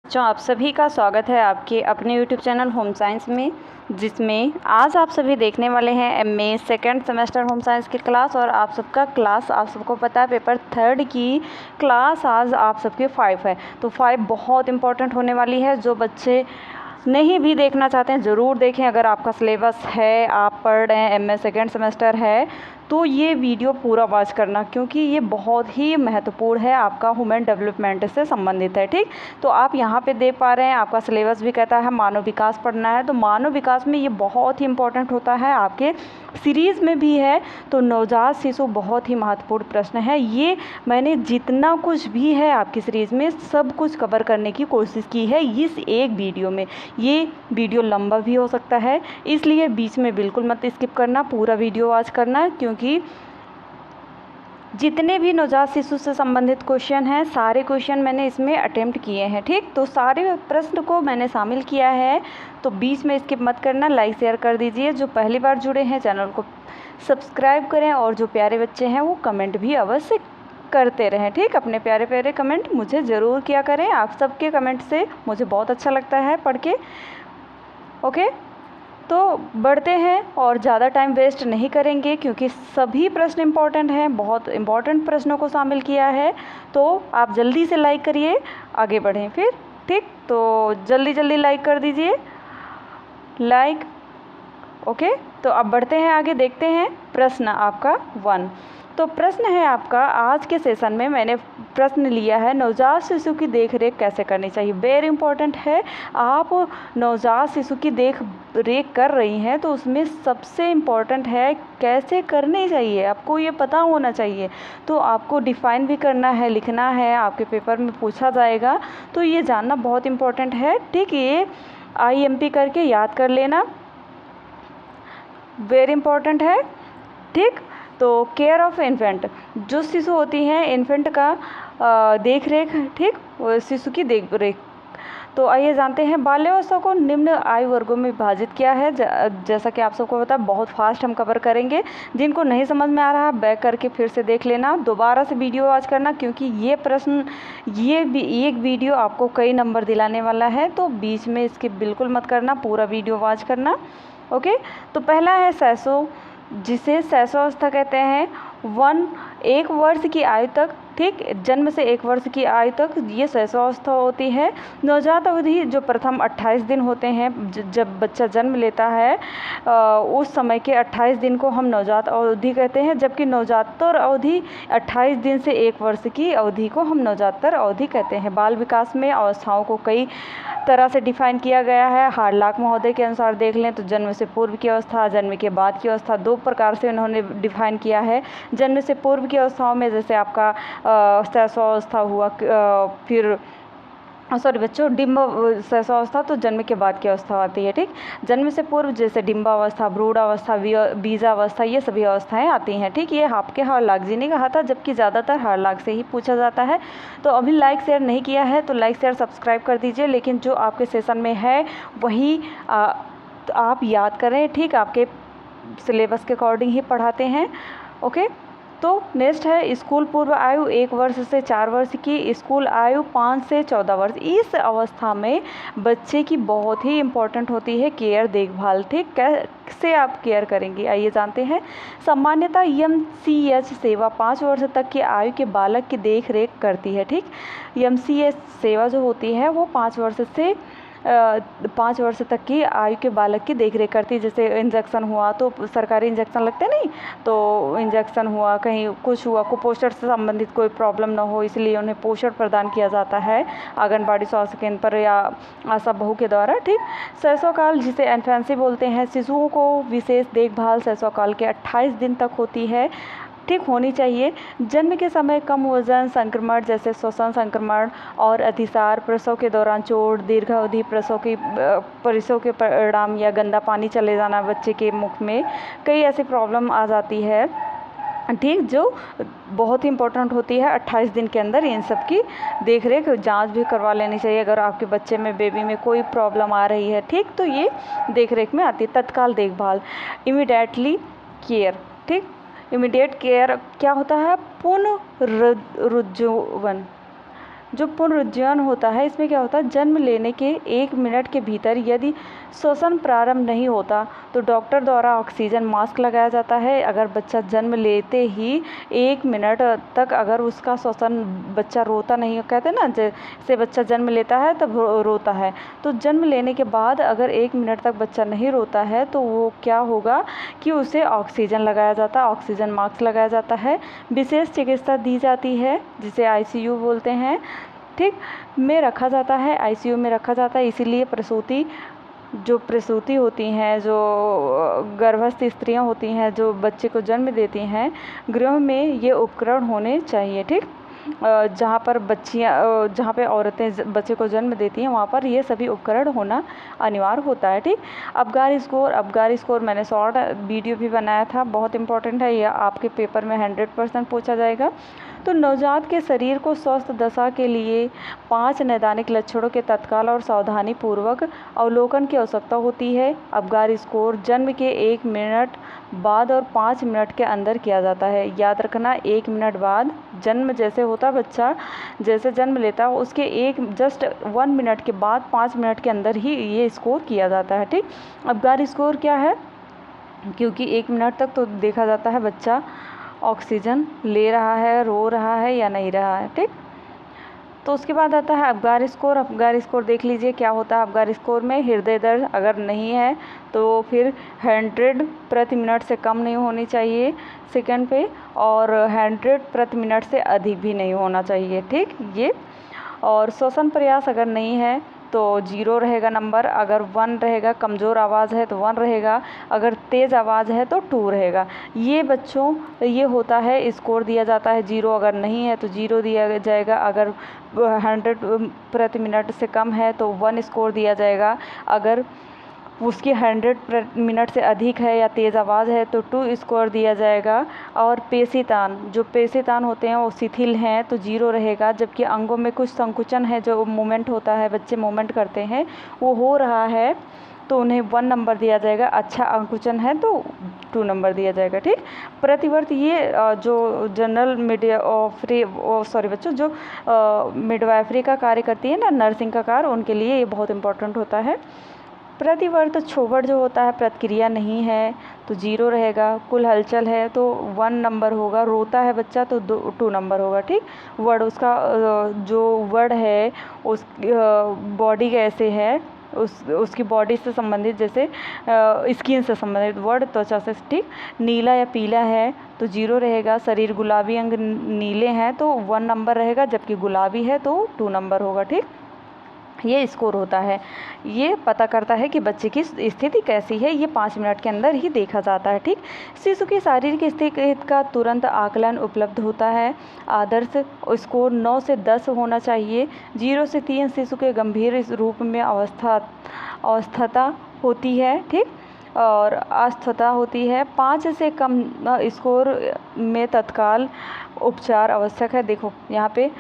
बच्चों, आप सभी का स्वागत है आपके अपने यूट्यूब चैनल होम साइंस में, जिसमें आज आप सभी देखने वाले हैं MA second semester home science की क्लास। और आप सबका क्लास, आप सबको पता है, पेपर थर्ड की क्लास आज आप सबके 5 है। तो 5 बहुत इंपॉर्टेंट होने वाली है। जो बच्चे नहीं भी देखना चाहते हैं ज़रूर देखें। अगर आपका सिलेबस है, आप पढ़ रहे हैं, एमए सेकंड सेमेस्टर है, तो ये वीडियो पूरा वॉच करना, क्योंकि ये बहुत ही महत्वपूर्ण है, आपका ह्यूमन डेवलपमेंट से संबंधित है। ठीक, तो आप यहाँ पे देख पा रहे हैं, आपका सिलेबस भी कहता है मानव विकास पढ़ना है। तो मानव विकास में ये बहुत ही इंपॉर्टेंट होता है, आपके सीरीज़ में भी है। तो नवजात शिशु बहुत ही महत्वपूर्ण प्रश्न है। ये मैंने जितना कुछ भी है आपकी सीरीज़ में सब कुछ कवर करने की कोशिश की है इस एक वीडियो में। ये वीडियो लंबा भी हो सकता है, इसलिए बीच में बिल्कुल मत स्किप करना, पूरा वीडियो वॉच करना, क्योंकि जितने भी नवजात शिशु से संबंधित क्वेश्चन हैं सारे क्वेश्चन मैंने इसमें अटेम्प्ट किए हैं। ठीक, तो सारे प्रश्न को मैंने शामिल किया है, तो बीच में स्किप मत करना, लाइक शेयर कर दीजिए। जो पहली बार जुड़े हैं चैनल को सब्सक्राइब करें, और जो प्यारे बच्चे हैं वो कमेंट भी अवश्य करते रहें। ठीक, अपने प्यारे प्यारे कमेंट मुझे ज़रूर किया करें। आप सबके कमेंट से मुझे बहुत अच्छा लगता है पढ़ के। ओके, तो बढ़ते हैं और ज़्यादा टाइम वेस्ट नहीं करेंगे, क्योंकि सभी प्रश्न इम्पॉर्टेंट हैं, बहुत इम्पॉर्टेंट प्रश्नों को शामिल किया है। तो आप जल्दी से लाइक करिए, आगे बढ़ें फिर। ठीक, तो जल्दी जल्दी लाइक कर दीजिए, लाइक। ओके, तो अब बढ़ते हैं आगे, देखते हैं प्रश्न आपका 1। तो प्रश्न है आपका, आज के सेशन में मैंने प्रश्न लिया है नवजात शिशु की देखरेख कैसे करनी चाहिए। वेरी इंपॉर्टेंट है। आप नवजात शिशु की देख रेख कर रही हैं, तो उसमें सबसे इम्पॉर्टेंट है कैसे करनी चाहिए, आपको ये पता होना चाहिए। तो आपको डिफ़ाइन भी करना है, लिखना है, आपके पेपर में पूछा जाएगा, तो ये जानना बहुत इम्पॉर्टेंट है। ठीक, ये IMP करके याद कर लेना, वेरी इंपॉर्टेंट है। ठीक, तो केयर ऑफ इन्फेंट, जो शिशु होती हैं इन्फेंट का देख रेख, ठीक, शिशु की देख रेख। तो आइए जानते हैं, बाल्यावस्था को निम्न आयु वर्गों में विभाजित किया है। जैसा कि आप सबको पता है, बहुत फास्ट हम कवर करेंगे। जिनको नहीं समझ में आ रहा, बैक करके फिर से देख लेना, दोबारा से वीडियो वॉच करना, क्योंकि ये प्रश्न, ये भी एक वीडियो आपको कई नंबर दिलाने वाला है। तो बीच में इसके बिल्कुल मत करना, पूरा वीडियो वॉच करना। ओके, तो पहला है शैशव, जिसे शैशवावस्था कहते हैं। 1 वर्ष की आयु तक, ठीक, जन्म से 1 वर्ष की आयु तक ये शैशवावस्था होती है। नवजात अवधि जो प्रथम 28 दिन होते हैं, जब बच्चा जन्म लेता है उस समय के 28 दिन को हम नवजात अवधि कहते हैं, जबकि नवजातर अवधि 28 दिन से 1 वर्ष की अवधि को हम नवजातर अवधि कहते हैं। बाल विकास में अवस्थाओं को कई तरह से डिफाइन किया गया है। हार्लाक महोदय के अनुसार देख लें तो जन्म से पूर्व की अवस्था, जन्म के बाद की अवस्था, 2 प्रकार से उन्होंने डिफाइन किया है। जन्म से पूर्व की अवस्थाओं में जैसे आपका शैशवावस्था हुआ, फिर सॉरी बच्चों, डिम्ब शैशवावस्था तो जन्म के बाद की अवस्था आती है। ठीक, जन्म से पूर्व जैसे डिम्बावस्था, भ्रूणावस्था, बीजावस्था, ये सभी अवस्थाएं आती हैं। ठीक, ये आपके हार्लाक जी ने कहा था, जबकि ज़्यादातर हार्लाक से ही पूछा जाता है। तो अभी लाइक शेयर नहीं किया है तो लाइक शेयर सब्सक्राइब कर दीजिए, लेकिन जो आपके सेशन में है वही आप याद करें। ठीक, आपके सिलेबस के अकॉर्डिंग ही पढ़ाते हैं। ओके, तो नेक्स्ट है स्कूल पूर्व आयु 1 वर्ष से 4 वर्ष की, स्कूल आयु 5 से 14 वर्ष। इस अवस्था में बच्चे की बहुत ही इम्पोर्टेंट होती है केयर, देखभाल। ठीक, कैसे आप केयर करेंगे आइए जानते हैं। सामान्यतः MCH सेवा 5 वर्ष तक की आयु के बालक की देख रेख करती है। ठीक, MCH सेवा जो होती है वो 5 वर्ष से 5 वर्ष तक की आयु के बालक की देखरेख करती है। जैसे इंजेक्शन हुआ तो सरकारी इंजेक्शन लगते नहीं, तो इंजेक्शन हुआ, कहीं कुछ हुआ, कुपोषण से संबंधित कोई प्रॉब्लम ना हो, इसलिए उन्हें पोषण प्रदान किया जाता है आंगनबाड़ी स्वास्थ्य केंद्र पर या आशा बहू के द्वारा। ठीक, शैशवकाल जिसे इन्फेंसी बोलते हैं, शिशुओं को विशेष देखभाल शैशवकाल के 28 दिन तक होती है। ठीक, होनी चाहिए। जन्म के समय कम वजन, संक्रमण जैसे श्वसन संक्रमण और अतिसार, प्रसव के दौरान चोट, दीर्घावधि प्रसव के परिणाम या गंदा पानी चले जाना बच्चे के मुख में, कई ऐसी प्रॉब्लम आ जाती है। ठीक, जो बहुत ही इंपॉर्टेंट होती है 28 दिन के अंदर इन सब की देख रेख, जाँच भी करवा लेनी चाहिए अगर आपके बच्चे में, बेबी में कोई प्रॉब्लम आ रही है। ठीक, तो ये देख रेख में आती है। तत्काल देखभाल, इमीडिएटली केयर। ठीक, इमीडिएट केयर क्या होता है, पुनरुज्जीवन। जो पुनरुज्जीवन होता है इसमें क्या होता है, जन्म लेने के 1 मिनट के भीतर यदि श्वसन प्रारंभ नहीं होता तो डॉक्टर द्वारा ऑक्सीजन मास्क लगाया जाता है। अगर बच्चा जन्म लेते ही 1 मिनट तक अगर उसका श्वसन, बच्चा रोता नहीं, कहते हैं ना जैसे बच्चा जन्म लेता है तब रोता है, तो जन्म लेने के बाद अगर 1 मिनट तक बच्चा नहीं रोता है तो वो क्या होगा कि उसे ऑक्सीजन लगाया जाता है, ऑक्सीजन मास्क लगाया जाता है। विशेष चिकित्सा दी जाती है जिसे आईसीयू बोलते हैं, ठीक, में रखा जाता है, आईसीयू में रखा जाता है। इसीलिए प्रसूति होती हैं, जो गर्भस्थ स्त्रियां होती हैं जो बच्चे को जन्म देती हैं, गृह में ये उपकरण होने चाहिए, ठीक। जहाँ पे औरतें बच्चे को जन्म देती हैं वहाँ पर ये सभी उपकरण होना अनिवार्य होता है, ठीक। अबगार स्कोर मैंने शॉर्ट वीडियो भी बनाया था, बहुत इंपॉर्टेंट है, यह आपके पेपर में 100% पूछा जाएगा। तो नवजात के शरीर को स्वस्थ दशा के लिए 5 नैदानिक लक्षणों के तत्काल और सावधानी पूर्वक अवलोकन की आवश्यकता होती है। अबगार स्कोर जन्म के 1 मिनट बाद और 5 मिनट के अंदर किया जाता है। याद रखना, 1 मिनट बाद जन्म जैसे होता, बच्चा जैसे जन्म लेता है उसके जस्ट 1 मिनट के बाद 5 मिनट के अंदर ही ये स्कोर किया जाता है, ठीक। अबगार स्कोर क्या है, क्योंकि 1 मिनट तक तो देखा जाता है बच्चा ऑक्सीजन ले रहा है, रो रहा है या नहीं रहा है, ठीक। तो उसके बाद आता है अबगार स्कोर देख लीजिए क्या होता है। अबगार स्कोर में हृदय दर अगर नहीं है तो फिर 100 प्रति मिनट से कम नहीं होनी चाहिए सेकंड पे, और 100 प्रति मिनट से अधिक भी नहीं होना चाहिए, ठीक ये। और श्वसन प्रयास अगर नहीं है तो 0 रहेगा नंबर, अगर 1 रहेगा, कमज़ोर आवाज़ है तो 1 रहेगा, अगर तेज़ आवाज़ है तो 2 रहेगा। ये बच्चों ये होता है, स्कोर दिया जाता है 0, अगर नहीं है तो 0 दिया जाएगा, अगर 100 प्रति मिनट से कम है तो 1 स्कोर दिया जाएगा, अगर उसकी 100 मिनट से अधिक है या तेज़ आवाज़ है तो 2 स्कोर दिया जाएगा। और पेशीतान होते हैं वो शिथिल हैं तो 0 रहेगा, जबकि अंगों में कुछ संकुचन है, जो मूवमेंट होता है, बच्चे मूवमेंट करते हैं, वो हो रहा है तो उन्हें 1 नंबर दिया जाएगा। अच्छा अंकुचन है तो 2 नंबर दिया जाएगा, ठीक। प्रतिवर्त ये जो जनरल जो मिडवाइफरी का कार्य करती है ना, नर्सिंग का कार्य, उनके लिए ये बहुत इंपॉर्टेंट होता है। प्रतिवर्त छोबड़ जो होता है, प्रतिक्रिया नहीं है तो 0 रहेगा, कुल हलचल है तो 1 नंबर होगा, रोता है बच्चा तो 2 नंबर होगा, ठीक। वर्ड उसका जो वर्ड है उस बॉडी कैसे है, उसकी बॉडी से संबंधित, जैसे स्किन से संबंधित वर्ड, त्वचा से, ठीक। नीला या पीला है तो 0 रहेगा, शरीर गुलाबी अंग नीले हैं तो 1 नंबर रहेगा, जबकि गुलाबी है तो 2 नंबर होगा, ठीक। ये स्कोर होता है, ये पता करता है कि बच्चे की स्थिति कैसी है, ये 5 मिनट के अंदर ही देखा जाता है, ठीक। शिशु की शारीरिक स्थिति का तुरंत आकलन उपलब्ध होता है। आदर्श स्कोर 9 से 10 होना चाहिए। 0 से 3 शिशु के गंभीर रूप में अवस्था होती है, ठीक, और अस्वस्थता होती है। 5 से कम स्कोर में तत्काल उपचार आवश्यक है। देखो यहाँ पे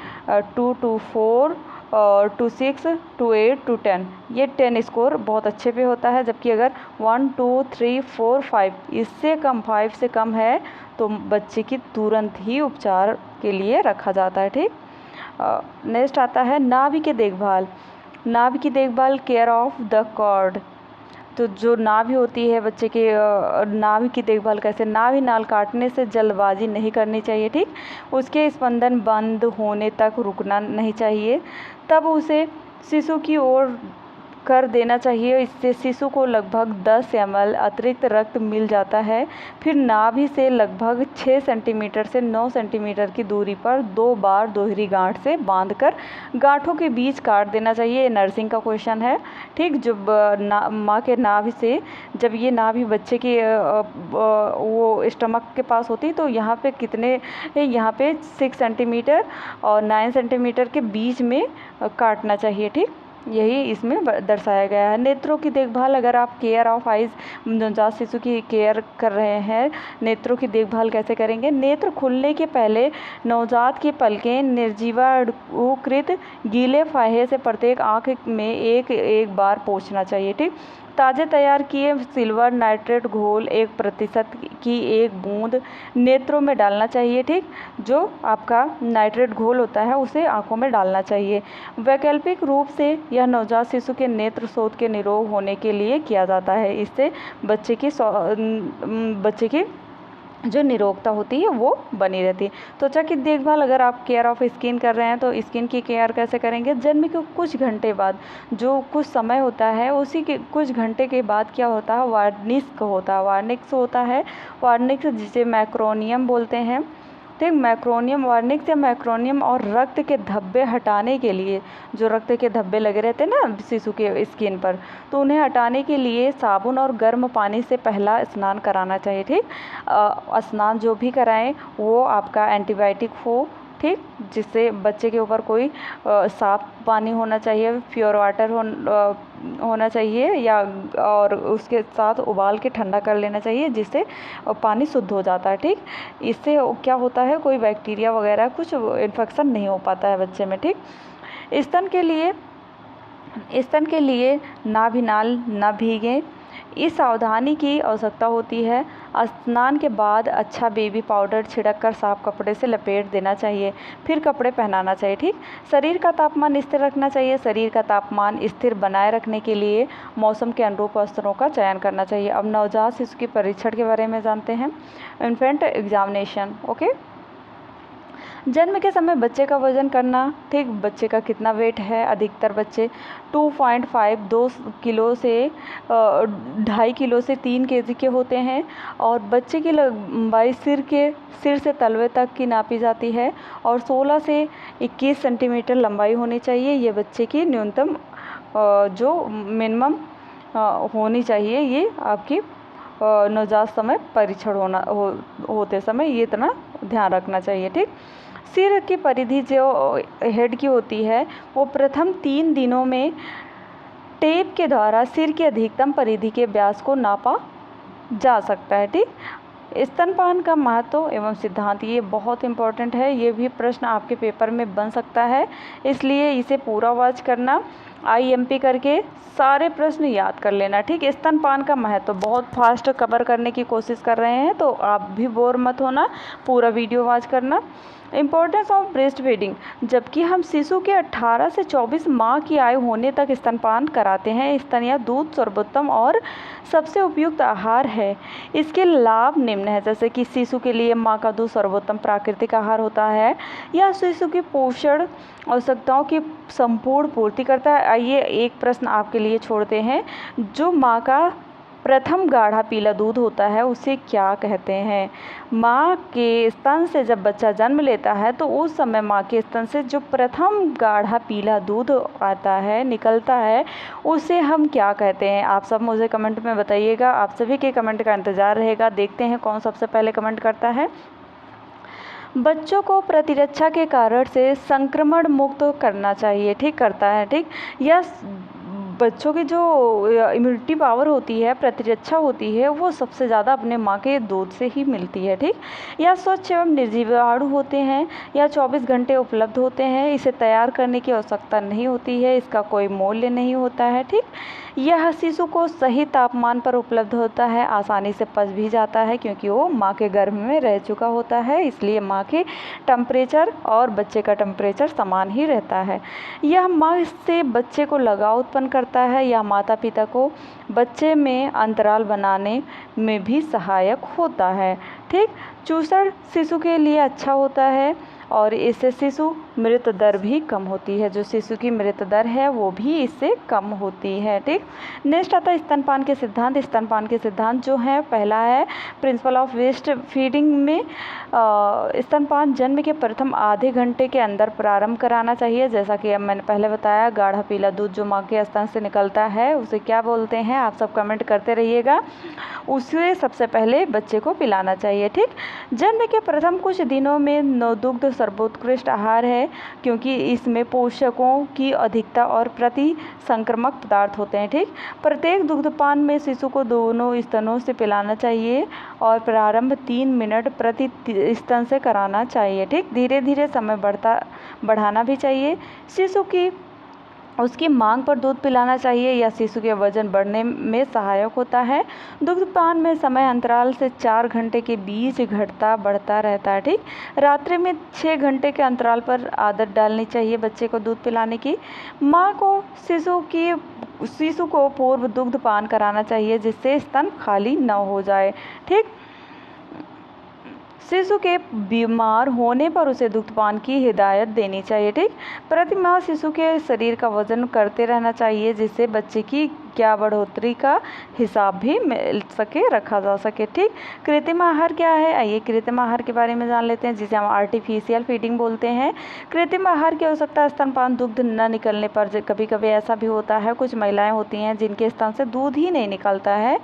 2 to 4 और 2 6 2 8 2 10, ये 10 स्कोर बहुत अच्छे पे होता है, जबकि अगर 1 2 3 4 5 इससे कम, 5 से कम है तो बच्चे की तुरंत ही उपचार के लिए रखा जाता है, ठीक। नेक्स्ट आता है नाभि की देखभाल, केयर ऑफ द कॉर्ड। तो जो नाभि होती है बच्चे के, नाभि की देखभाल कैसे, नाभि नाल काटने से जल्दबाजी नहीं करनी चाहिए, ठीक। उसके स्पंदन बंद होने तक रुकना नहीं चाहिए, तब उसे शिशु की ओर कर देना चाहिए। इससे शिशु को लगभग 10 ml अतिरिक्त रक्त मिल जाता है। फिर नाभि से लगभग 6 सेंटीमीटर से 9 सेंटीमीटर की दूरी पर 2 बार दोहरी गांठ से बांधकर गांठों के बीच काट देना चाहिए। ये नर्सिंग का क्वेश्चन है, ठीक। जब माँ के नाभि से, जब ये नाभि बच्चे की वो स्टमक के पास होती तो यहाँ पे कितने, यहाँ पे 6 सेंटीमीटर और 9 सेंटीमीटर के बीच में काटना चाहिए, ठीक। यही इसमें दर्शाया गया है। नेत्रों की देखभाल, अगर आप केयर ऑफ आइज़, नवजात शिशु की केयर कर रहे हैं, नेत्रों की देखभाल कैसे करेंगे। नेत्र खुलने के पहले नवजात की पलकें निर्जीवाणुकृत गीले फाहे से प्रत्येक आँख में एक बार पोंछना चाहिए, ठीक। ताज़े तैयार किए सिल्वर नाइट्रेट घोल 1% की 1 बूंद नेत्रों में डालना चाहिए। ठीक, जो आपका नाइट्रेट घोल होता है उसे आँखों में डालना चाहिए। वैकल्पिक रूप से यह नवजात शिशु के नेत्र शोथ के निरोग होने के लिए किया जाता है। इससे बच्चे की जो निरोगता होती है वो बनी रहती है। त्वचा की देखभाल, अगर आप केयर ऑफ स्किन कर रहे हैं तो स्किन की केयर कैसे करेंगे? जन्म के कुछ घंटे बाद, जो कुछ समय होता है उसी के कुछ घंटे के बाद क्या होता है, वार्निक्स होता है। वार्निक्स जिसे मैक्रोनियम बोलते हैं। ठीक, मैक्रोनियम, वार्निक्स या मैक्रोनियम और रक्त के धब्बे हटाने के लिए, जो रक्त के धब्बे लगे रहते हैं ना शिशु के स्किन पर, तो उन्हें हटाने के लिए साबुन और गर्म पानी से पहला स्नान कराना चाहिए। ठीक, स्नान जो भी कराएं वो आपका एंटीबायोटिक हो। ठीक, जिससे बच्चे के ऊपर कोई साफ पानी होना चाहिए, प्योर वाटर होना चाहिए, या और उसके साथ उबाल के ठंडा कर लेना चाहिए, जिससे पानी शुद्ध हो जाता है। ठीक, इससे क्या होता है, कोई बैक्टीरिया वगैरह कुछ इन्फेक्शन नहीं हो पाता है बच्चे में। ठीक, स्तन के लिए नाभिनाल न भीगे, इस सावधानी की आवश्यकता होती है। स्नान के बाद अच्छा बेबी पाउडर छिड़क कर साफ कपड़े से लपेट देना चाहिए, फिर कपड़े पहनाना चाहिए। ठीक, शरीर का तापमान स्थिर रखना चाहिए। शरीर का तापमान स्थिर बनाए रखने के लिए मौसम के अनुरूप वस्त्रों का चयन करना चाहिए। अब नवजात शिशु के परीक्षण के बारे में जानते हैं। Infant examination. ओके, जन्म के समय बच्चे का वजन करना। ठीक, बच्चे का कितना वेट है? अधिकतर बच्चे 2.5 2 किलो से 2.5 किलो से 3 केजी के होते हैं, और बच्चे की लंबाई सिर से तलवे तक की नापी जाती है, और 16 से 21 सेंटीमीटर लंबाई होनी चाहिए। ये बच्चे की न्यूनतम जो मिनिमम होनी चाहिए, ये आपकी नवजात समय परीक्षण होते समय ये इतना ध्यान रखना चाहिए। ठीक, सिर की परिधि जो हेड की होती है वो प्रथम 3 दिनों में टेप के द्वारा सिर की अधिकतम परिधि के व्यास को नापा जा सकता है। ठीक, स्तनपान का महत्व एवं सिद्धांत, ये बहुत इंपॉर्टेंट है, ये भी प्रश्न आपके पेपर में बन सकता है, इसलिए इसे पूरा वॉच करना, IMP करके सारे प्रश्न याद कर लेना। ठीक, स्तनपान का महत्व बहुत फास्ट कवर करने की कोशिश कर रहे हैं, तो आप भी बोर मत होना, पूरा वीडियो वॉच करना। इम्पोर्टेंस ऑफ ब्रेस्ट फीडिंग, जबकि हम शिशु के 18 से 24 माह की आयु होने तक स्तनपान कराते हैं। स्तन या दूध सर्वोत्तम और सबसे उपयुक्त आहार है। इसके लाभ निम्न है, जैसे कि शिशु के लिए माँ का दूध सर्वोत्तम प्राकृतिक आहार होता है। यह शिशु की पोषण आवश्यकताओं की संपूर्ण पूर्ति करता है। आइए एक प्रश्न आपके लिए छोड़ते हैं, जो माँ का प्रथम गाढ़ा पीला दूध होता है उसे क्या कहते हैं? माँ के स्तन से जब बच्चा जन्म लेता है तो उस समय माँ के स्तन से जो प्रथम गाढ़ा पीला दूध आता है, निकलता है, उसे हम क्या कहते हैं? आप सब मुझे कमेंट में बताइएगा, आप सभी के कमेंट का इंतज़ार रहेगा। देखते हैं कौन सबसे पहले कमेंट करता है। बच्चों को प्रतिरक्षा के कारण से संक्रमण मुक्त करना चाहिए। ठीक, करता है। ठीक, यह बच्चों की जो इम्यूनिटी पावर होती है, प्रतिरक्षा होती है, वो सबसे ज़्यादा अपने माँ के दूध से ही मिलती है। ठीक, यह स्वच्छ एवं निर्जीवाणु होते हैं, यह 24 घंटे उपलब्ध होते हैं, इसे तैयार करने की आवश्यकता नहीं होती है, इसका कोई मूल्य नहीं होता है। ठीक, यह शिशु को सही तापमान पर उपलब्ध होता है, आसानी से पच भी जाता है क्योंकि वो माँ के गर्भ में रह चुका होता है, इसलिए माँ के टेम्परेचर और बच्चे का टेम्परेचर समान ही रहता है। यह माँ से बच्चे को लगाव उत्पन्न करता है, यह माता पिता को बच्चे में अंतराल बनाने में भी सहायक होता है। ठीक, चूसड़ शिशु के लिए अच्छा होता है और इससे शिशु मृत्यु दर भी कम होती है, जो शिशु की मृत्यु दर है वो भी इससे कम होती है। ठीक, नेक्स्ट आता है स्तनपान के सिद्धांत। स्तनपान के सिद्धांत जो है, पहला है प्रिंसिपल ऑफ ब्रेस्ट फीडिंग में स्तनपान जन्म के प्रथम आधे घंटे के अंदर प्रारंभ कराना चाहिए। जैसा कि अब मैंने पहले बताया, गाढ़ा पीला दूध जो माँ के स्तन से निकलता है उसे क्या बोलते हैं, आप सब कमेंट करते रहिएगा। उसे सबसे पहले बच्चे को पिलाना चाहिए। ठीक, जन्म के प्रथम कुछ दिनों में नवदुग्ध सर्वोत्कृष्ट आहार है क्योंकि इसमें पोषकों की अधिकता और प्रति संक्रमक पदार्थ होते हैं। ठीक, प्रत्येक दुग्धपान में शिशु को दोनों स्तनों से पिलाना चाहिए और प्रारंभ 3 मिनट प्रति स्तन से कराना चाहिए। ठीक, धीरे धीरे समय बढ़ाना भी चाहिए। शिशु की उसकी मांग पर दूध पिलाना चाहिए या शिशु के वजन बढ़ने में सहायक होता है। दुग्धपान में समय अंतराल से 4 घंटे के बीच घटता बढ़ता रहता है। ठीक, रात्रि में 6 घंटे के अंतराल पर आदत डालनी चाहिए बच्चे को दूध पिलाने की। माँ को शिशु को पूर्व दुग्धपान कराना चाहिए जिससे स्तन खाली न हो जाए। ठीक, शिशु के बीमार होने पर उसे दुग्धपान की हिदायत देनी चाहिए। ठीक, प्रति माह शिशु के शरीर का वजन करते रहना चाहिए जिससे बच्चे की क्या बढ़ोतरी का हिसाब भी मिल सके, रखा जा सके। ठीक, कृत्रिम आहार क्या है? आइए कृत्रिम आहार के बारे में जान लेते हैं, जिसे हम आर्टिफिशियल फीडिंग बोलते हैं। कृत्रिम आहार की आवश्यकता स्तनपान दुग्ध न निकलने पर, कभी कभी ऐसा भी होता है कुछ महिलाएं होती हैं जिनके स्तन से दूध ही नहीं निकलता है,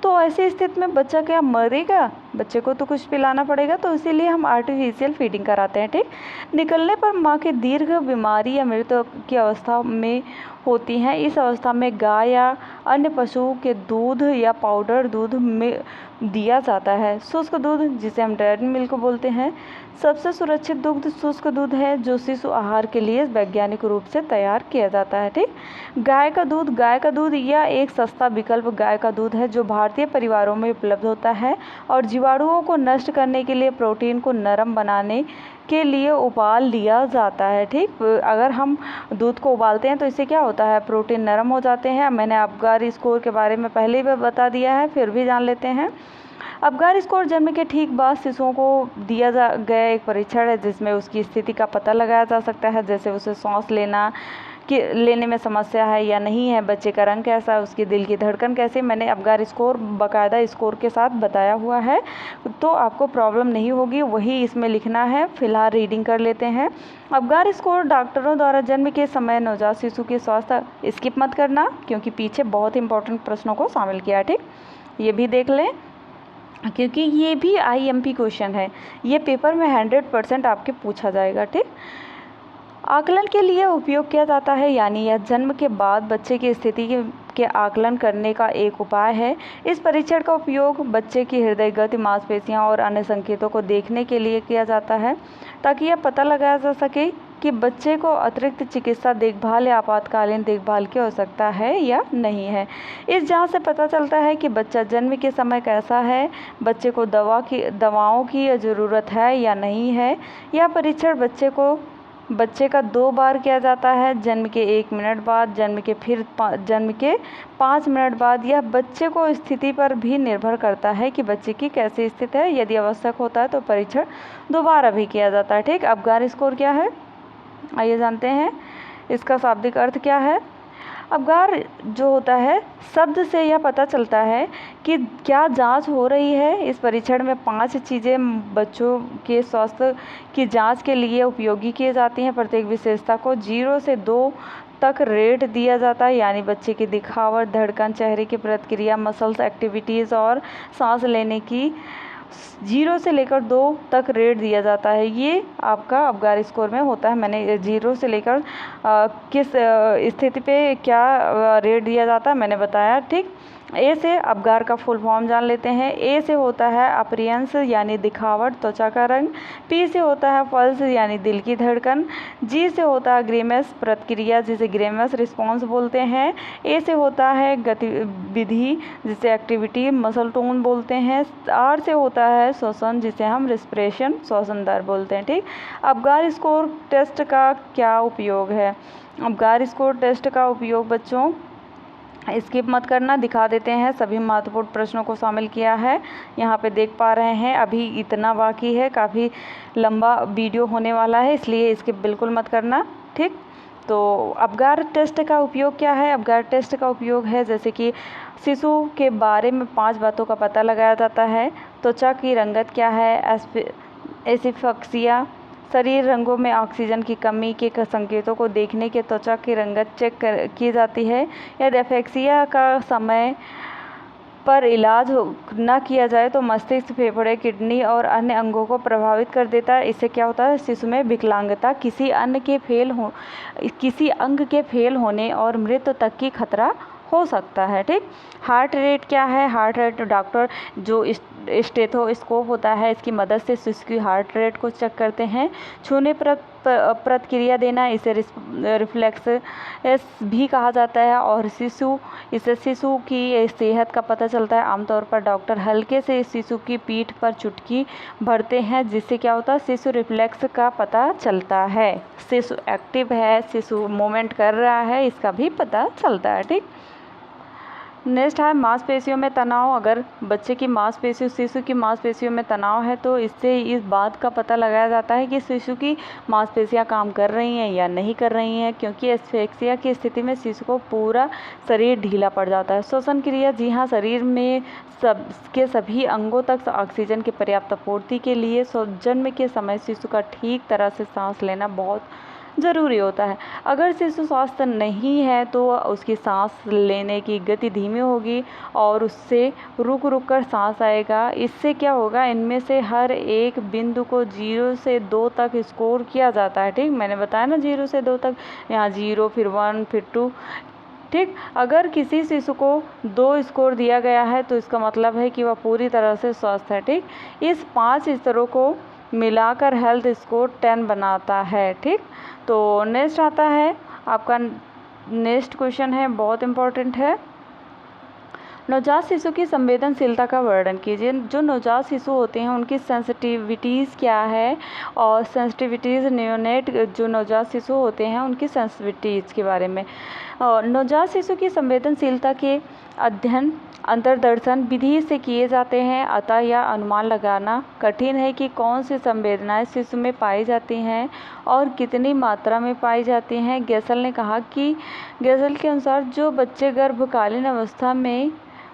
तो ऐसी स्थिति में बच्चा क्या मरेगा? बच्चे को तो कुछ पिलाना पड़ेगा, तो इसीलिए हम आर्टिफिशियल फीडिंग कराते हैं। ठीक, निकलने पर माँ के दीर्घ बीमारी या मृत्यु की अवस्था में होती हैं। इस अवस्था में गाय या अन्य पशुओं के दूध या पाउडर दूध में दिया जाता है। शुष्क दूध, जिसे हम डेयरी मिल्क बोलते हैं, सबसे सुरक्षित दुग्ध शुष्क दूध है जो शिशु आहार के लिए वैज्ञानिक रूप से तैयार किया जाता है। ठीक, गाय का दूध यह एक सस्ता विकल्प गाय का दूध है जो भारतीय परिवारों में उपलब्ध होता है और जीवाणुओं को नष्ट करने के लिए, प्रोटीन को नरम बनाने के लिए उबाल लिया जाता है। ठीक, अगर हम दूध को उबालते हैं तो इससे क्या होता है? प्रोटीन नरम हो जाते हैं। मैंने अपगार स्कोर के बारे में पहले भी बता दिया है, फिर भी जान लेते हैं। अपगार स्कोर जन्म के ठीक बाद शिशुओं को दिया गया एक परीक्षण है जिसमें उसकी स्थिति का पता लगाया जा सकता है, जैसे उसे सांस लेने में समस्या है या नहीं है, बच्चे का रंग कैसा है, उसकी दिल की धड़कन कैसे। मैंने अपगार स्कोर बाकायदा स्कोर के साथ बताया हुआ है, तो आपको प्रॉब्लम नहीं होगी, वही इसमें लिखना है। फिलहाल रीडिंग कर लेते हैं। अपगार स्कोर डॉक्टरों द्वारा जन्म के समय नवजात शिशु के स्वास्थ्य, स्किप मत करना क्योंकि पीछे बहुत इंपॉर्टेंट प्रश्नों को शामिल किया है। ठीक, ये भी देख लें क्योंकि ये भी IMP क्वेश्चन है, ये पेपर में 100% आपके पूछा जाएगा। ठीक, आकलन के लिए उपयोग किया जाता है, यानी यह जन्म के बाद बच्चे की स्थिति के आकलन करने का एक उपाय है। इस परीक्षण का उपयोग बच्चे की हृदय गति, मांसपेशियां और अन्य संकेतों को देखने के लिए किया जाता है ताकि यह पता लगाया जा सके कि बच्चे को अतिरिक्त चिकित्सा देखभाल या आपातकालीन देखभाल की आवश्यकता है या नहीं है। इस जांच से पता चलता है कि बच्चा जन्म के समय कैसा है, बच्चे को दवाओं की ज़रूरत है या नहीं है। यह परीक्षण बच्चे का 2 बार किया जाता है, जन्म के 1 मिनट बाद, जन्म के 5 मिनट बाद। यह बच्चे को स्थिति पर भी निर्भर करता है कि बच्चे की कैसी स्थिति है। यदि आवश्यक होता है तो परीक्षण दोबारा भी किया जाता है। ठीक, अपगार स्कोर क्या है? आइए जानते हैं इसका शाब्दिक अर्थ क्या है। अपगार जो होता है, शब्द से यह पता चलता है कि क्या जांच हो रही है। इस परीक्षण में 5 चीज़ें बच्चों के स्वास्थ्य की जांच के लिए उपयोगी की जाती हैं। प्रत्येक विशेषता को 0 से 2 तक रेट दिया जाता है, यानी बच्चे की दिखावट, धड़कन, चेहरे की प्रतिक्रिया, मसल्स एक्टिविटीज़ और सांस लेने की 0 से लेकर 2 तक रेट दिया जाता है। ये आपका अपगार स्कोर में होता है। मैंने 0 से लेकर किस स्थिति पे क्या रेट दिया जाता है मैंने बताया। ठीक, ए से अपगार का फुल फॉर्म जान लेते हैं। ए से होता है अपीयरेंस यानी दिखावट, त्वचा का रंग। पी से होता है पल्स यानी दिल की धड़कन। जी से होता है ग्रेमस प्रतिक्रिया, जिसे ग्रेमस रिस्पॉन्स बोलते हैं। ए से होता है गतिविधि, जिसे एक्टिविटी मसल टोन बोलते हैं। आर से होता है श्वसन, जिसे हम रिस्पिरेशन श्वसन दर बोलते हैं। ठीक, अपगार स्कोर टेस्ट का क्या उपयोग है? अपगार स्कोर टेस्ट का उपयोग बच्चों, स्किप मत करना, दिखा देते हैं, सभी महत्वपूर्ण प्रश्नों को शामिल किया है। यहाँ पे देख पा रहे हैं, अभी इतना बाकी है, काफ़ी लंबा वीडियो होने वाला है, इसलिए स्किप बिल्कुल मत करना। ठीक, तो अपगार टेस्ट का उपयोग क्या है? अपगार टेस्ट का उपयोग है जैसे कि शिशु के बारे में 5 बातों का पता लगाया जाता है। त्वचा की रंगत क्या है, एसिफक्सिया, शरीर रंगों में ऑक्सीजन की कमी के संकेतों को देखने के त्वचा की रंगत चेक की जाती है। यदि एफेक्सिया का समय पर इलाज न किया जाए तो मस्तिष्क, फेफड़े, किडनी और अन्य अंगों को प्रभावित कर देता है। इससे क्या होता है? शिशु में विकलांगता, किसी अंग के फेल होने और मृत्यु तक की खतरा हो सकता है। ठीक, हार्ट रेट क्या है? हार्ट रेट डॉक्टर जो स्टेथोस्कोप होता है, इसकी मदद से शिशु की हार्ट रेट को चेक करते हैं। छूने पर प्रतिक्रिया देना, इसे रिफ्लेक्स भी कहा जाता है। और इससे शिशु की सेहत का पता चलता है। आमतौर पर डॉक्टर हल्के से शिशु की पीठ पर चुटकी भरते हैं, जिससे क्या होता है, शिशु रिफ्लेक्स का पता चलता है। शिशु एक्टिव है, शिशु मूवमेंट कर रहा है, इसका भी पता चलता है। ठीक, नेक्स्ट है मांसपेशियों में तनाव। अगर बच्चे की मांसपेशियों, शिशु की मांसपेशियों में तनाव है तो इससे इस बात का पता लगाया जाता है कि शिशु की मांसपेशियां काम कर रही हैं या नहीं कर रही हैं, क्योंकि एस्फेक्सिया की स्थिति में शिशु को पूरा शरीर ढीला पड़ जाता है। श्वसन क्रिया, जी हाँ, शरीर में सभी अंगों तक ऑक्सीजन की पर्याप्त आपूर्ति के लिए जन्म के समय शिशु का ठीक तरह से सांस लेना बहुत ज़रूरी होता है। अगर शिशु स्वस्थ नहीं है तो उसकी सांस लेने की गति धीमी होगी और उससे रुक रुक कर सांस आएगा। इससे क्या होगा, इनमें से हर एक बिंदु को 0 से 2 तक स्कोर किया जाता है। ठीक, मैंने बताया ना 0 से 2 तक, यहाँ 0, फिर 1, फिर 2। ठीक, अगर किसी शिशु को 2 स्कोर दिया गया है तो इसका मतलब है कि वह पूरी तरह से स्वस्थ है। ठीक, इस 5 स्तरों को मिलाकर हेल्थ स्कोर 10 बनाता है। ठीक, तो नेक्स्ट आता है आपका, नेक्स्ट क्वेश्चन है, बहुत इम्पोर्टेंट है। नवजात शिशु की संवेदनशीलता का वर्णन कीजिए। जो नवजात शिशु होते हैं उनकी सेंसिटिविटीज़ क्या है, और सेंसिटिविटीज़ नियोनेट जो नवजात शिशु होते हैं उनकी सेंसिटिविटीज़ के बारे में। नवजात शिशु की संवेदनशीलता के अध्ययन अंतर्दर्शन विधि से किए जाते हैं, अतः यह अनुमान लगाना कठिन है कि कौन सी संवेदनाएं शिशु में पाई जाती हैं और कितनी मात्रा में पाई जाती हैं। गैसल के अनुसार जो बच्चे गर्भकालीन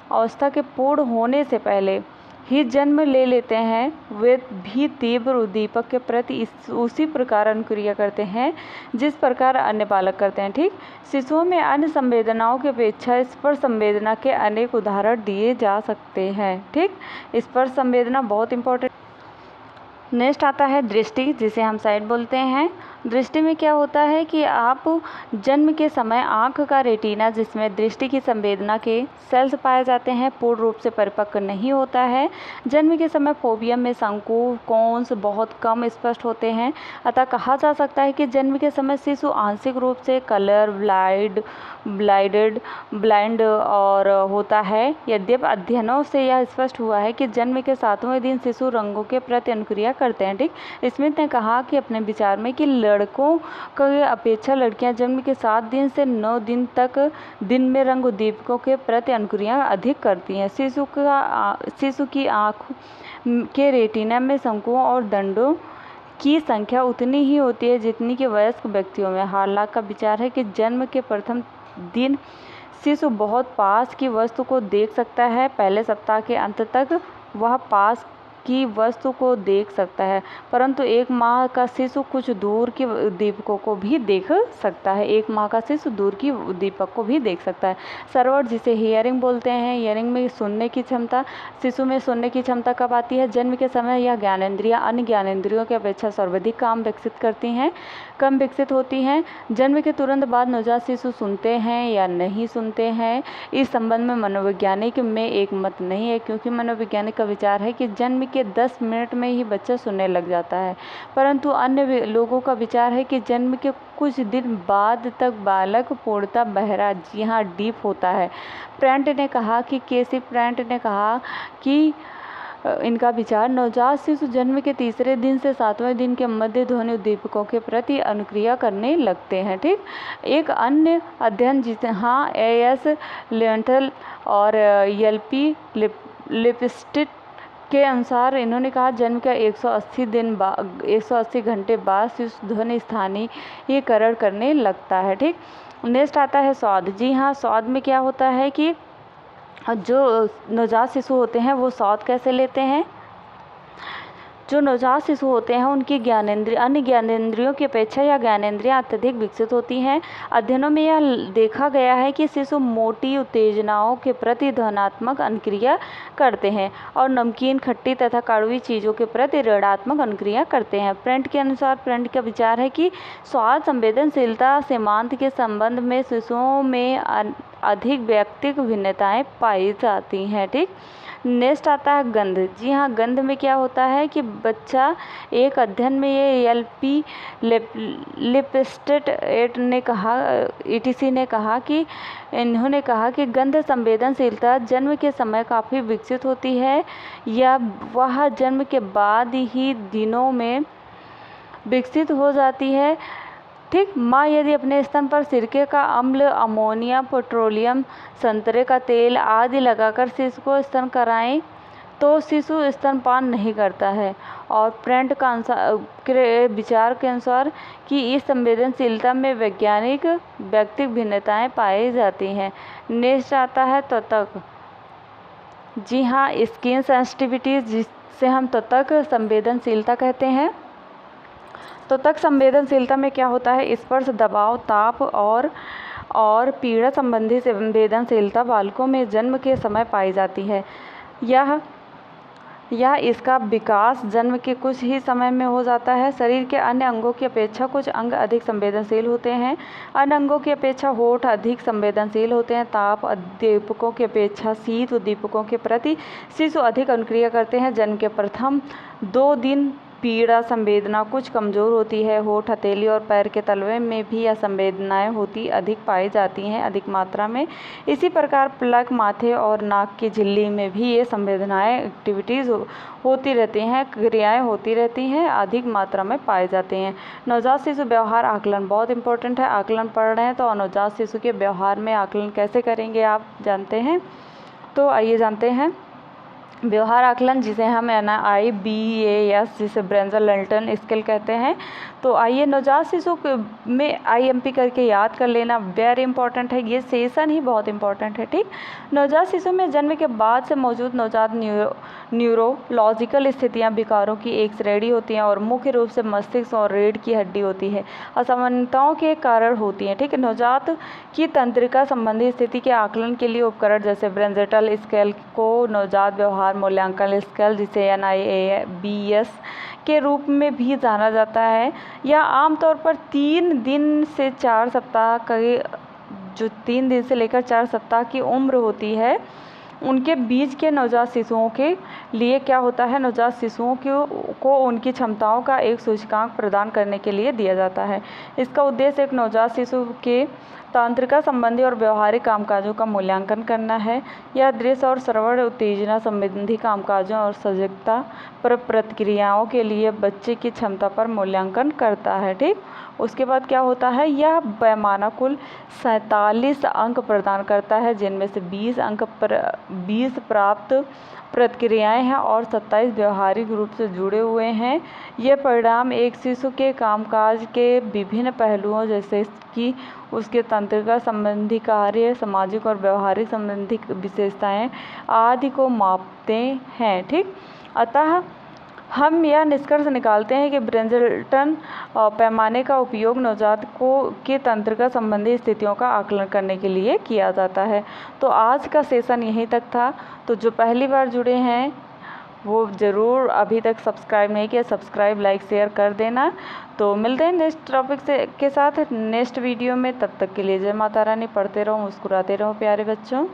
अवस्था के पूर्ण होने से पहले ही जन्म ले लेते हैं, वे भी तीव्र उद्दीपक के प्रति उसी प्रकार अनुक्रिया करते हैं जिस प्रकार अन्य बालक करते हैं। ठीक, शिशुओं में अन्य संवेदनाओं की अपेक्षा स्पर्श संवेदना के अनेक उदाहरण दिए जा सकते हैं। ठीक, स्पर्श संवेदना बहुत इंपॉर्टेंट। नेक्स्ट आता है दृष्टि, जिसे हम साइट बोलते हैं। दृष्टि में क्या होता है कि आप जन्म के समय आँख का रेटिना, जिसमें दृष्टि की संवेदना के सेल्स पाए जाते हैं, पूर्ण रूप से परिपक्व नहीं होता है। जन्म के समय फोबियम में शंकु कोन्स बहुत कम स्पष्ट होते हैं, अतः कहा जा सकता है कि जन्म के समय शिशु आंशिक रूप से कलर ब्लाइंड और होता है। यद्यपि अध्ययनों से यह स्पष्ट हुआ है कि जन्म के 7वें दिन शिशु रंगों के प्रति अनुक्रिया करते हैं। ठीक, स्मिथ ने कहा कि अपने विचार में कि लड़कों की अपेक्षा लड़कियां जन्म के 7 दिन से 9 दिन तक दिन में रंग उद्दीपकों के प्रति अनुक्रिया अधिक करती हैं। शिशु की आँख के रेटिना में शंकुओं और दंडों की संख्या उतनी ही होती है जितनी कि वयस्क व्यक्तियों में। हार्लॉक का विचार है कि जन्म के प्रथम दिन शिशु बहुत पास की वस्तु को देख सकता है। पहले सप्ताह के अंत तक वह पास की वस्तु को देख सकता है, परंतु 1 माह का शिशु कुछ दूर की उद्दीपकों को भी देख सकता है। 1 माह का शिशु दूर की उद्दीपक को भी देख सकता है। सर्वड, जिसे हियरिंग बोलते हैं, हियरिंग में सुनने की क्षमता, शिशु में सुनने की क्षमता कब आती है? जन्म के समय यह ज्ञानेंद्रियां अन्य ज्ञानेंद्रियों की अपेक्षा सर्वाधिक कम विकसित होती हैं। जन्म के तुरंत बाद नवजात शिशु सुनते हैं या नहीं सुनते हैं, इस संबंध में मनोवैज्ञानिक में एक मत नहीं है, क्योंकि मनोवैज्ञानिक का विचार है कि जन्म के 10 मिनट में ही बच्चा सुनने लग जाता है, परंतु अन्य लोगों का विचार है कि जन्म के कुछ दिन बाद तक बालक पूर्णतः बहरा, जी हाँ, डीफ होता है। केसी प्रेंट ने कहा कि इनका विचार, नवजात शिशु जन्म के 3रे दिन से 7वें दिन के मध्य ध्वनि उद्दीपकों के प्रति अनुक्रिया करने लगते हैं। ठीक, एक अन्य अध्ययन जिसे एएस लेंथल और एलपी लिपस्टिक के अनुसार इन्होंने कहा जन्म का 180 घंटे बाद शिशु ध्वनि स्थानीयकरण करने लगता है। ठीक, नेक्स्ट आता है स्वाद। जी हाँ, स्वाद में क्या होता है कि जो नवजात शिशु होते हैं वो स्वाद कैसे लेते हैं? जो नवजात शिशु होते हैं उनकी अन्य ज्ञानेंद्रियों की अपेक्षा या ज्ञानेंद्रियां अत्यधिक विकसित होती हैं। अध्ययनों में यह देखा गया है कि शिशु मोटी उत्तेजनाओं के प्रति ध्वन्यात्मक अनुक्रिया करते हैं और नमकीन, खट्टी तथा कड़वी चीज़ों के प्रति ऋणात्मक अनुक्रिया करते हैं। प्रेंट के अनुसार, प्रेंट का विचार है कि स्वाद संवेदनशीलता सीमांत के संबंध में शिशुओं में अधिक व्यक्तिगत भिन्नताएं पाई जाती हैं। ठीक, नेक्स्ट आता है गंध। जी हाँ, गंध में क्या होता है कि बच्चा एक अध्ययन में ये एलपी लिपस्टेट ETC ने कहा कि इन्होंने कहा कि गंध संवेदनशीलता जन्म के समय काफ़ी विकसित होती है या वह जन्म के बाद ही दिनों में विकसित हो जाती है। ठीक, माँ यदि अपने स्तन पर सिरके का अम्ल, अमोनिया, पेट्रोलियम, संतरे का तेल आदि लगाकर शिशु को स्तन कराएं तो शिशु स्तनपान नहीं करता है। और प्रेंट का विचार के अनुसार कि इस संवेदनशीलता में वैज्ञानिक व्यक्तिगत भिन्नताएं पाई जाती हैं। नेक्स्ट आता है त्वचक। जी हाँ, स्किन सेंसिटिविटी, जिससे हम त्वचक संवेदनशीलता कहते हैं। त्वचक संवेदनशीलता में क्या होता है, स्पर्श, दबाव, ताप और पीड़ा संबंधी संवेदनशीलता बालकों में जन्म के समय पाई जाती है। यह इसका विकास जन्म के कुछ ही समय में हो जाता है। शरीर के अन्य अंगों की अपेक्षा कुछ अंग अधिक संवेदनशील होते हैं। अन्य अंगों की अपेक्षा होठ अधिक संवेदनशील होते हैं। ताप उद्दीपकों की अपेक्षा शीत उद्दीपकों के प्रति शिशु अधिक अनुक्रिया करते हैं। जन्म के प्रथम 2 दिन पीड़ा संवेदना कुछ कमज़ोर होती है। होठ, हथेली और पैर के तलवे में भी यह संवेदनाएं अधिक पाई जाती हैं, अधिक मात्रा में। इसी प्रकार प्लक, माथे और नाक की झिल्ली में भी ये संवेदनाएं एक्टिविटीज़ होती रहती हैं, क्रियाएं होती रहती हैं, अधिक मात्रा में पाए जाते हैं। नवजात शिशु व्यवहार आकलन बहुत इंपॉर्टेंट है। आकलन पढ़ रहे हैं तो नवजात शिशु के व्यवहार में आकलन कैसे करेंगे आप जानते हैं? तो आइए जानते हैं। व्यवहार आकलन, जिसे हम NIBAS, जिसे ब्रेंजर लल्टन स्केल कहते हैं। तो आइए, नवजात शिशु में IMP करके याद कर लेना, वेरी इंपॉर्टेंट है। ये सेशन ही बहुत इंपॉर्टेंट है। ठीक, नवजात शिशु में जन्म के बाद से मौजूद नवजात न्यूरोलॉजिकल स्थितियां विकारों की एक श्रेणी होती हैं और मुख्य रूप से मस्तिष्क और रीढ़ की हड्डी होती है, असमानताओं के कारण होती हैं। ठीक, नवजात की तंत्रिका संबंधी स्थिति के आकलन के लिए उपकरण जैसे ब्रेंजर स्केल को नवजात व्यवहार मूल्यांकन स्केल, जिसे NIBAS के रूप में भी जाना जाता है, या आमतौर पर 3 दिन से 4 सप्ताह की, जो 3 दिन से लेकर 4 सप्ताह की उम्र होती है, उनके बीच के नवजात शिशुओं के लिए क्या होता है, नवजात शिशुओं को उनकी क्षमताओं का एक सूचकांक प्रदान करने के लिए दिया जाता है। इसका उद्देश्य एक नवजात शिशु के तंत्रिका संबंधी और व्यवहारिक कामकाजों का मूल्यांकन करना है। यह दृश्य और श्रवण उत्तेजना संबंधी कामकाजों और सजगता पर प्रतिक्रियाओं के लिए बच्चे की क्षमता पर मूल्यांकन करता है। ठीक, उसके बाद क्या होता है, यह पैमाना कुल 47 अंक प्रदान करता है, जिनमें से 20 प्राप्त प्रतिक्रियाएं हैं और 27 व्यवहारिक रूप से जुड़े हुए हैं। ये परिणाम एक शिशु के कामकाज के विभिन्न पहलुओं, जैसे कि उसके तंत्रिका संबंधी कार्य, सामाजिक और व्यवहारिक संबंधी विशेषताएं आदि को मापते हैं। ठीक, अतः हम यह निष्कर्ष निकालते हैं कि ब्रेंजर पैमाने का उपयोग नवजात के तंत्रिका संबंधी स्थितियों का आकलन करने के लिए किया जाता है। तो आज का सेशन यहीं तक था। तो जो पहली बार जुड़े हैं वो ज़रूर अभी तक सब्सक्राइब नहीं किया, सब्सक्राइब, लाइक, शेयर कर देना। तो मिलते हैं नेक्स्ट टॉपिक के साथ नेक्स्ट वीडियो में। तब तक के लिए जय माता रानी। पढ़ते रहो, मुस्कुराते रहो प्यारे बच्चों।